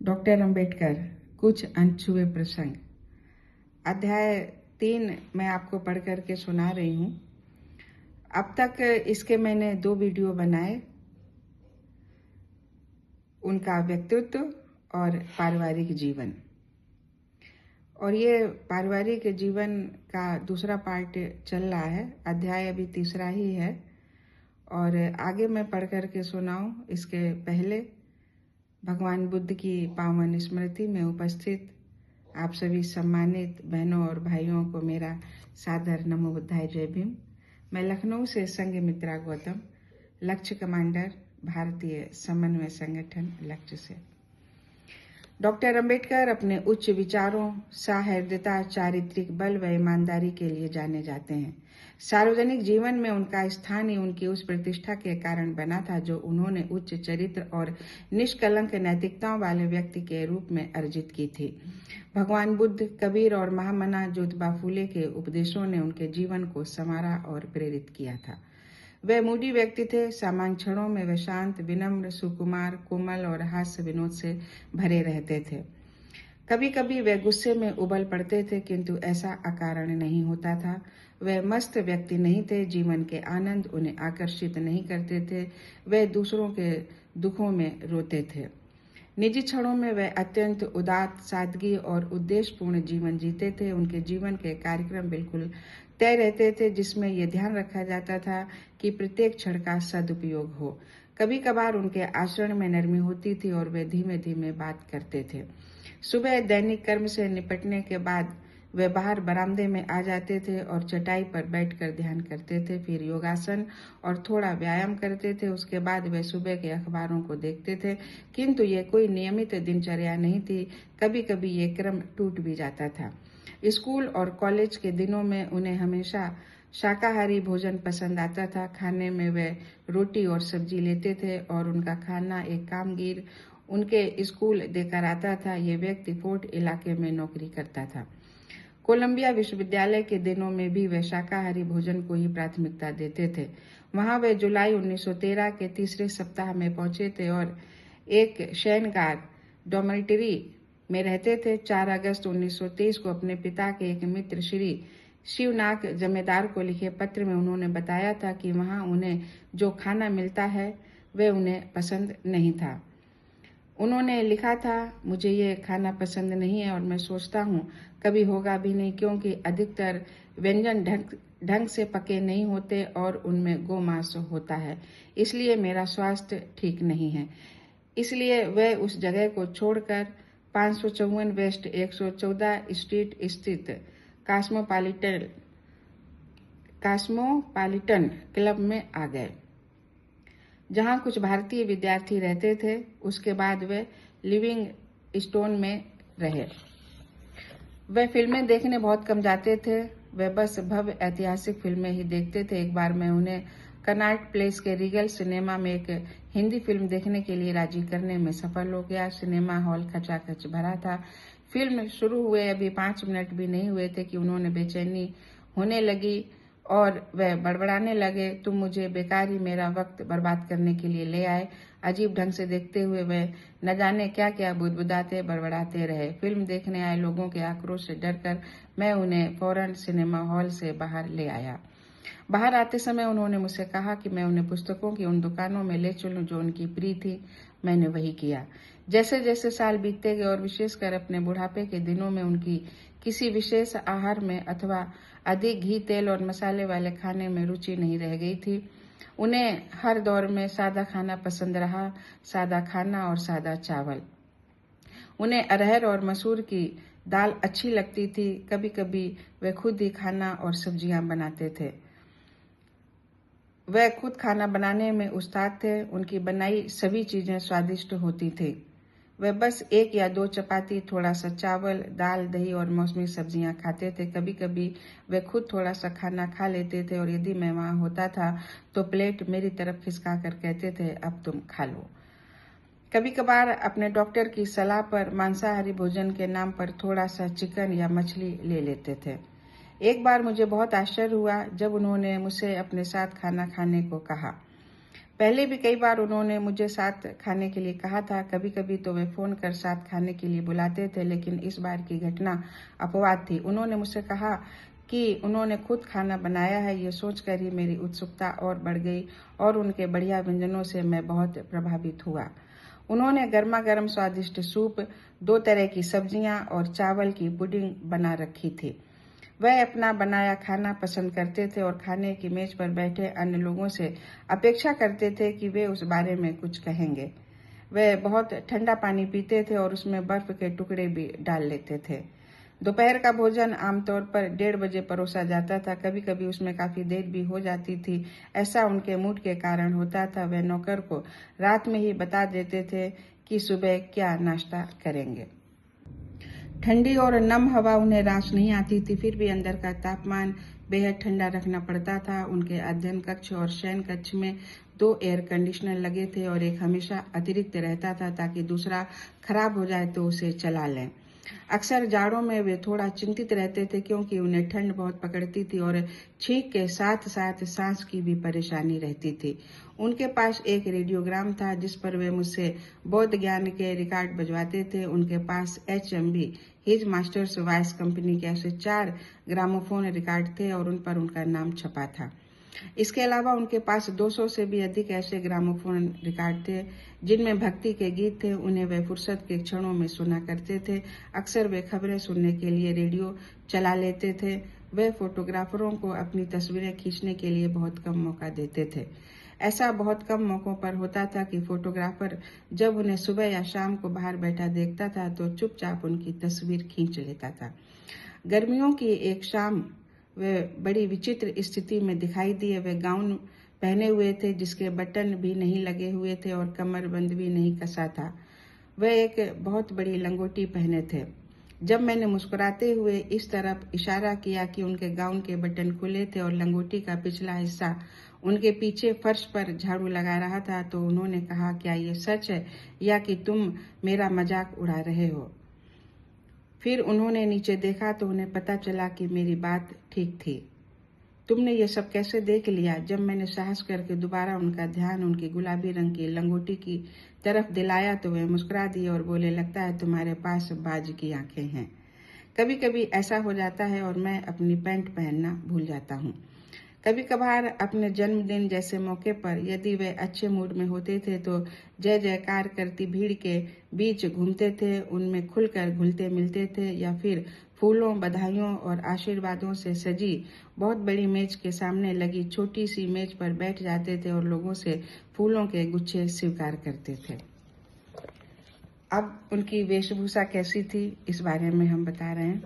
Doctor Ambedkar, कुछ अनछुए प्रसंग। अध्याय 3 मैं आपको पढ़ करके सुना रही हूँ। अब तक इसके मैंने 2 वीडियो बनाए, उनका व्यक्तित्व और पारिवारिक जीवन। और ये पारिवारिक जीवन का दूसरा पार्ट चल रहा है। अध्याय अभी तीसरा ही है और आगे मैं पढ़ करके सुनाऊं इसके पहले भगवान बुद्ध की पावन स्मृति में उपस्थित आप सभी सम्मानित बहनों और भाइयों को मेरा सादर नमो बुद्धाय जय भीम। मैं लखनऊ से संघ मित्रा गौतम, लक्ष्य कमांडर, भारतीय समन्वय संगठन लक्ष्य से। डॉक्टर अंबेडकर अपने उच्च विचारों, सहृदयता, चारित्रिक बल व ईमानदारी के लिए जाने जाते हैं। सार्वजनिक जीवन में उनका स्थान ही उनकी उस प्रतिष्ठा के कारण बना था जो उन्होंने उच्च चरित्र और निष्कलंक नैतिकताओं वाले व्यक्ति के रूप में अर्जित की थी। भगवान बुद्ध, कबीर और महामना ज्योतिबा फूले के उपदेशों ने उनके जीवन को संवारा और प्रेरित किया था। वे मूडी व्यक्ति थे। सामान्य क्षणों में वे शांत, विनम्र, सुकुमार, कोमल और हास्य विनोद से भरे रहते थे। कभी कभी वे गुस्से में उबल पड़ते थे, किंतु ऐसा अकारण नहीं होता था। वे मस्त व्यक्ति नहीं थे। जीवन के आनंद उन्हें आकर्षित नहीं करते थे। वे दूसरों के दुखों में रोते थे। निजी क्षणों में वे अत्यंत उदात्त, सादगी और उद्देश्यपूर्ण जीवन जीते थे। उनके जीवन के कार्यक्रम बिल्कुल तय रहते थे, जिसमें यह ध्यान रखा जाता था कि प्रत्येक क्षण का सदुपयोग हो। कभी कभार उनके आचरण में नरमी होती थी और वे धीमे धीमे बात करते थे। सुबह दैनिक कर्म से निपटने के बाद वे बाहर बरामदे में आ जाते थे और चटाई पर बैठकर ध्यान करते थे, फिर योगासन और थोड़ा व्यायाम करते थे। उसके बाद वे सुबह के अखबारों को देखते थे, किंतु ये कोई नियमित दिनचर्या नहीं थी। कभी कभी ये क्रम टूट भी जाता था। स्कूल और कॉलेज के दिनों में उन्हें हमेशा शाकाहारी भोजन पसंद आता था। खाने में वे रोटी और सब्जी लेते थे और उनका खाना एक कामगीर उनके स्कूल देकर आता था। ये व्यक्ति फोर्ट इलाके में नौकरी करता था। कोलंबिया विश्वविद्यालय के दिनों में भी वे शाकाहारी भोजन को ही प्राथमिकता देते थे। वहां वे जुलाई 1913 के तीसरे सप्ताह में पहुंचे थे और एक शयनगार डॉर्मेटरी में रहते थे। 4 अगस्त 1923 को अपने पिता के एक मित्र श्री शिवनाग जमींदार को लिखे पत्र में उन्होंने बताया था कि वहां उन्हें जो खाना मिलता है वे उन्हें पसंद नहीं था। उन्होंने लिखा था, मुझे ये खाना पसंद नहीं है और मैं सोचता हूँ कभी होगा भी नहीं, क्योंकि अधिकतर व्यंजन ढंग से पके नहीं होते और उनमें गोमांस होता है, इसलिए मेरा स्वास्थ्य ठीक नहीं है। इसलिए वे उस जगह को छोड़कर 554 वेस्ट 114 स्ट्रीट स्थित कॉस्मोपॉलिटन क्लब में आ गए, जहां कुछ भारतीय विद्यार्थी रहते थे। उसके बाद वे लिविंग स्टोन में रहे। वे फिल्में देखने बहुत कम जाते थे। वे बस भव्य ऐतिहासिक फिल्में ही देखते थे। एक बार मैं उन्हें कनॉट प्लेस के रीगल सिनेमा में एक हिंदी फिल्म देखने के लिए राजी करने में सफल हो गया। सिनेमा हॉल खचाखच भरा था। फिल्म शुरू हुए अभी 5 मिनट भी नहीं हुए थे कि उन्होंने बेचैनी होने लगी और वह बड़बड़ाने लगे, तुम मुझे बेकार ही मेरा वक्त बर्बाद करने के लिए ले आए। अजीब ढंग से देखते हुए वह न जाने क्या क्या बुदबुदाते बड़बड़ाते रहे। फिल्म देखने आए लोगों के आक्रोश से डरकर मैं उन्हें फौरन सिनेमा हॉल से बाहर ले आया। बाहर आते समय उन्होंने मुझसे कहा कि मैं उन्हें पुस्तकों की उन दुकानों में ले चलूं जो उनकी प्रिय थी। मैंने वही किया। जैसे जैसे साल बीतते गए और विशेषकर अपने बुढ़ापे के दिनों में उनकी किसी विशेष आहार में अथवा अधिक घी, तेल और मसाले वाले खाने में रुचि नहीं रह गई थी। उन्हें हर दौर में सादा खाना पसंद रहा, सादा खाना और सादा चावल। उन्हें अरहर और मसूर की दाल अच्छी लगती थी। कभी कभी वे खुद ही खाना और सब्जियां बनाते थे। वह खुद खाना बनाने में उस्ताद थे। उनकी बनाई सभी चीजें स्वादिष्ट होती थी। वह बस 1 या 2 चपाती, थोड़ा सा चावल, दाल, दही और मौसमी सब्जियां खाते थे। कभी कभी वे खुद थोड़ा सा खाना खा लेते थे और यदि मैं वहां होता था तो प्लेट मेरी तरफ खिसका कर कहते थे, अब तुम खा लो। कभी कभार अपने डॉक्टर की सलाह पर मांसाहारी भोजन के नाम पर थोड़ा सा चिकन या मछली ले लेते थे। एक बार मुझे बहुत आश्चर्य हुआ जब उन्होंने मुझसे अपने साथ खाना खाने को कहा। पहले भी कई बार उन्होंने मुझे साथ खाने के लिए कहा था। कभी कभी तो वे फ़ोन कर साथ खाने के लिए बुलाते थे, लेकिन इस बार की घटना अपवाद थी। उन्होंने मुझसे कहा कि उन्होंने खुद खाना बनाया है। ये सोचकर ही मेरी उत्सुकता और बढ़ गई और उनके बढ़िया व्यंजनों से मैं बहुत प्रभावित हुआ। उन्होंने गर्मा-गर्म स्वादिष्ट सूप, 2 तरह की सब्जियां और चावल की पुडिंग बना रखी थी। वह अपना बनाया खाना पसंद करते थे और खाने की मेज पर बैठे अन्य लोगों से अपेक्षा करते थे कि वे उस बारे में कुछ कहेंगे। वे बहुत ठंडा पानी पीते थे और उसमें बर्फ के टुकड़े भी डाल लेते थे। दोपहर का भोजन आमतौर पर 1:30 बजे परोसा जाता था। कभी कभी उसमें काफी देर भी हो जाती थी। ऐसा उनके मूड के कारण होता था। वे नौकर को रात में ही बता देते थे कि सुबह क्या नाश्ता करेंगे। ठंडी और नम हवा उन्हें रास नहीं आती थी, फिर भी अंदर का तापमान बेहद ठंडा रखना पड़ता था। उनके अध्ययन कक्ष और शयन कक्ष में 2 एयर कंडीशनर लगे थे और एक हमेशा अतिरिक्त रहता था ताकि दूसरा खराब हो जाए तो उसे चला लें। अक्सर जाड़ों में वे थोड़ा चिंतित रहते थे क्योंकि उन्हें ठंड बहुत पकड़ती थी और छींक के साथ साथ सांस की भी परेशानी रहती थी। उनके पास एक रेडियोग्राम था जिस पर वे मुझसे बौद्ध ज्ञान के रिकॉर्ड बजवाते थे। उनके पास HMV his masters voice company के ऐसे 4 ग्रामोफोन रिकॉर्ड थे और उन पर उनका नाम छपा था। इसके अलावा उनके पास 200 से भी अधिक ऐसे ग्रामोफोन रिकॉर्ड थे जिनमें भक्ति के गीत थे। उन्हें वे फुर्सत के क्षणों में सुना करते थे। अक्सर वे खबरें सुनने के लिए रेडियो चला लेते थे। वे फोटोग्राफरों को अपनी तस्वीरें खींचने के लिए बहुत कम मौका देते थे। ऐसा बहुत कम मौकों पर होता था कि फोटोग्राफर जब उन्हें सुबह या शाम को बाहर बैठा देखता था तो चुपचाप उनकी तस्वीर खींच लेता था। गर्मियों की एक शाम वे बड़ी विचित्र स्थिति में दिखाई दिए। वे गाउन पहने हुए थे जिसके बटन भी नहीं लगे हुए थे और कमरबंद भी नहीं कसा था। वे एक बहुत बड़ी लंगोटी पहने थे। जब मैंने मुस्कुराते हुए इस तरफ इशारा किया कि उनके गाउन के बटन खुले थे और लंगोटी का पिछला हिस्सा उनके पीछे फर्श पर झाड़ू लगा रहा था, तो उन्होंने कहा, क्या ये सच है या कि तुम मेरा मजाक उड़ा रहे हो? फिर उन्होंने नीचे देखा तो उन्हें पता चला कि मेरी बात ठीक थी। तुमने ये सब कैसे देख लिया? जब मैंने साहस करके दोबारा उनका ध्यान उनकी गुलाबी रंग की लंगोटी की तरफ दिलाया तो वे मुस्कुरा दिए और बोले, लगता है तुम्हारे पास बाज की आंखें हैं। कभी कभी ऐसा हो जाता है और मैं अपनी पैंट पहनना भूल जाता हूँ। कभी कभार अपने जन्मदिन जैसे मौके पर यदि वे अच्छे मूड में होते थे तो जय जयकार करती भीड़ के बीच घूमते थे, उनमें खुलकर घुलते मिलते थे, या फिर फूलों, बधाइयों और आशीर्वादों से सजी बहुत बड़ी मेज के सामने लगी छोटी सी मेज पर बैठ जाते थे और लोगों से फूलों के गुच्छे स्वीकार करते थे। अब उनकी वेशभूषा कैसी थी इस बारे में हम बता रहे हैं।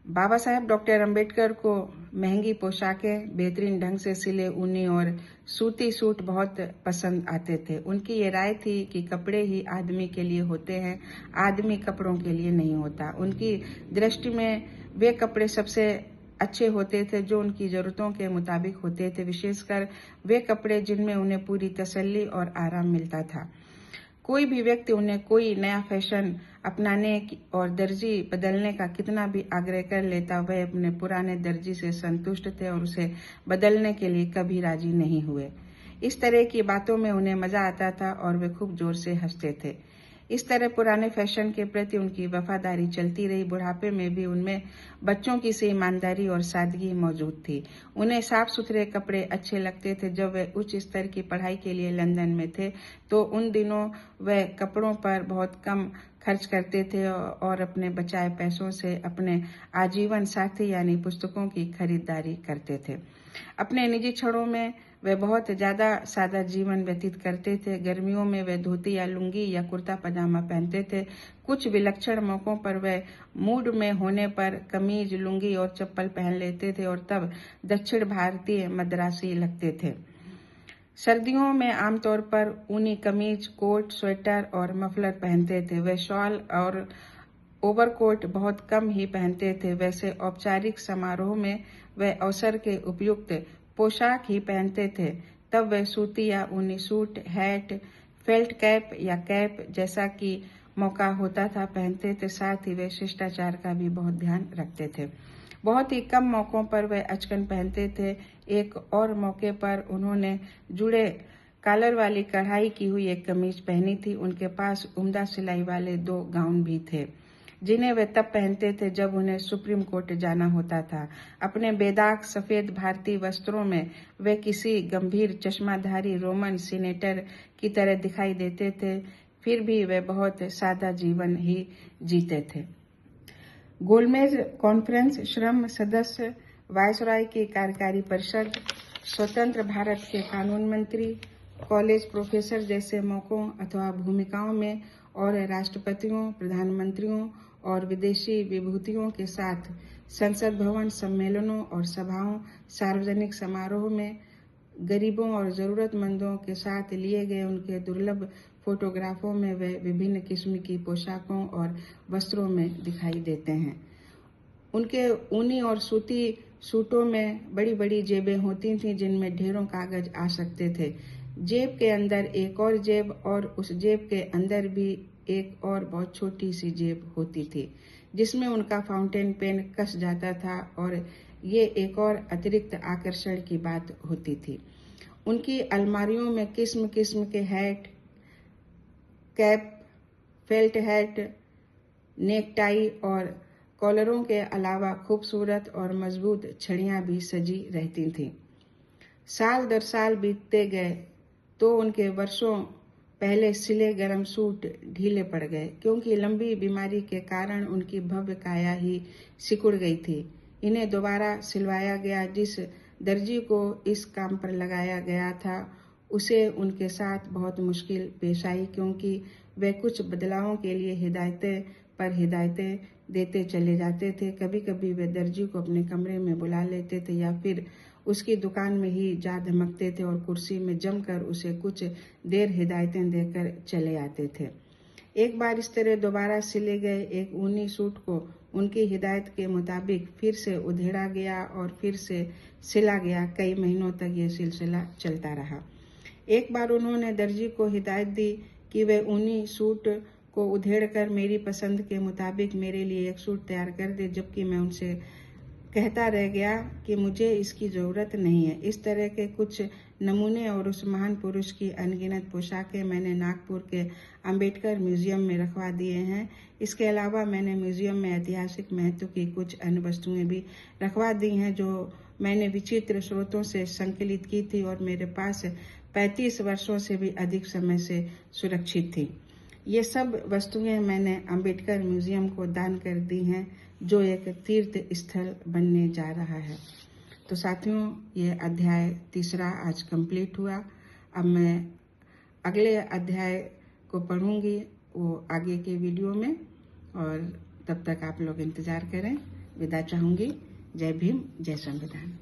बाबा साहेब डॉक्टर अंबेडकर को महंगी पोशाकें, बेहतरीन ढंग से सिले ऊनी और सूती सूट बहुत पसंद आते थे। उनकी ये राय थी कि कपड़े ही आदमी के लिए होते हैं, आदमी कपड़ों के लिए नहीं होता। उनकी दृष्टि में वे कपड़े सबसे अच्छे होते थे जो उनकी जरूरतों के मुताबिक होते थे, विशेषकर वे कपड़े जिनमें उन्हें पूरी तसल्ली और आराम मिलता था। कोई भी व्यक्ति उन्हें कोई नया फैशन अपनाने और दर्जी बदलने का कितना भी आग्रह कर लेता, वह अपने पुराने दर्जी से संतुष्ट थे और उसे बदलने के लिए कभी राजी नहीं हुए। इस तरह की बातों में उन्हें मजा आता था और वे खूब जोर से हंसते थे। इस तरह पुराने फैशन के प्रति उनकी वफादारी चलती रही। बुढ़ापे में भी उनमें बच्चों की सी ईमानदारी और सादगी मौजूद थी। उन्हें साफ सुथरे कपड़े अच्छे लगते थे। जब वे उच्च स्तर की पढ़ाई के लिए लंदन में थे तो उन दिनों वे कपड़ों पर बहुत कम खर्च करते थे और अपने बचाए पैसों से अपने आजीवन साथी यानी पुस्तकों की खरीदारी करते थे। अपने निजी क्षणों में वे बहुत ज्यादा सादा जीवन व्यतीत करते थे। गर्मियों में वे धोती या लुंगी या कुर्ता पजामा पहनते थे। कुछ विलक्षण मौकों पर वे मूड में होने पर कमीज, लुंगी और चप्पल पहन लेते थे और तब दक्षिण भारतीय मद्रासी लगते थे। सर्दियों में आमतौर पर ऊनी कमीज, कोट, स्वेटर और मफलर पहनते थे। वे शॉल और ओवरकोट बहुत कम ही पहनते थे। वैसे औपचारिक समारोह में वे अवसर के उपयुक्त पोशाक ही पहनते थे। तब वे सूती या ऊनी सूट, हैट, फेल्ट कैप या कैप जैसा कि मौका होता था पहनते थे। साथ ही वे शिष्टाचार का भी बहुत ध्यान रखते थे। बहुत ही कम मौकों पर वे अचकन पहनते थे। एक और मौके पर उन्होंने जुड़े कॉलर वाली कढ़ाई की हुई एक कमीज पहनी थी। उनके पास उम्दा सिलाई वाले 2 गाउन भी थे, जिन्हें वे तब पहनते थे जब उन्हें सुप्रीम कोर्ट जाना होता था। अपने बेदाग सफेद भारतीय वस्त्रों में वे किसी गंभीर चश्माधारी रोमन सीनेटर की तरह दिखाई देते थे। फिर भी वे बहुत सादा जीवन ही जीते थे। गोलमेज कॉन्फ्रेंस, श्रम सदस्य, वायसराय की कार्यकारी परिषद, स्वतंत्र भारत के कानून मंत्री, कॉलेज प्रोफेसर जैसे मौकों अथवा भूमिकाओं में और राष्ट्रपतियों, प्रधानमंत्रियों और विदेशी विभूतियों के साथ संसद भवन सम्मेलनों और सभाओं, सार्वजनिक समारोह में गरीबों और जरूरतमंदों के साथ लिए गए उनके दुर्लभ फोटोग्राफों में वे विभिन्न किस्म की पोशाकों और वस्त्रों में दिखाई देते हैं। उनके ऊनी और सूती सूटों में बड़ी बड़ी जेबें होती थीं, जिनमें ढेरों कागज आ सकते थे। जेब के अंदर एक और जेब और उस जेब के अंदर भी एक और बहुत छोटी सी जेब होती थी, जिसमें उनका फाउंटेन पेन कस जाता था, और ये एक और अतिरिक्त आकर्षण की बात होती थी। उनकी अलमारियों में किस्म किस्म के hat, cap, felt hat, necktie और कॉलरों के अलावा खूबसूरत और मजबूत छड़ियां भी सजी रहती थीं। साल दर साल बीतते गए तो उनके वर्षों पहले सिले गरम सूट ढीले पड़ गए, क्योंकि लंबी बीमारी के कारण उनकी भव्य काया ही सिकुड़ गई थी। इन्हें दोबारा सिलवाया गया। जिस दर्जी को इस काम पर लगाया गया था, उसे उनके साथ बहुत मुश्किल पेश आई, क्योंकि वे कुछ बदलावों के लिए हिदायतें पर हिदायतें देते चले जाते थे। कभी कभी वे दर्जी को अपने कमरे में बुला लेते थे या फिर उसकी दुकान में ही जा धमकते थे और कुर्सी में जमकर उसे कुछ देर हिदायतें देकर चले आते थे। एक बार इस तरह दोबारा सिले गए एक ऊनी सूट को उनकी हिदायत के मुताबिक फिर से उधेड़ा गया और फिर से सिला गया। कई महीनों तक ये सिलसिला चलता रहा। एक बार उन्होंने दर्जी को हिदायत दी कि वे ऊनी सूट को उधेड़कर मेरी पसंद के मुताबिक मेरे लिए एक सूट तैयार कर दे, जबकि मैं उनसे कहता रह गया कि मुझे इसकी ज़रूरत नहीं है। इस तरह के कुछ नमूने और उस महान पुरुष की अनगिनत पोशाकें मैंने नागपुर के अंबेडकर म्यूजियम में रखवा दिए हैं। इसके अलावा मैंने म्यूजियम में ऐतिहासिक महत्व की कुछ अन्य वस्तुएं भी रखवा दी हैं, जो मैंने विचित्र स्रोतों से संकलित की थी और मेरे पास 35 वर्षों से भी अधिक समय से सुरक्षित थी। ये सब वस्तुएं मैंने अंबेडकर म्यूजियम को दान कर दी हैं, जो एक तीर्थ स्थल बनने जा रहा है। तो साथियों, ये अध्याय 3 आज कंप्लीट हुआ। अब मैं अगले अध्याय को पढ़ूंगी वो आगे के वीडियो में, और तब तक आप लोग इंतजार करें। विदा चाहूंगी। जय भीम, जय संविधान।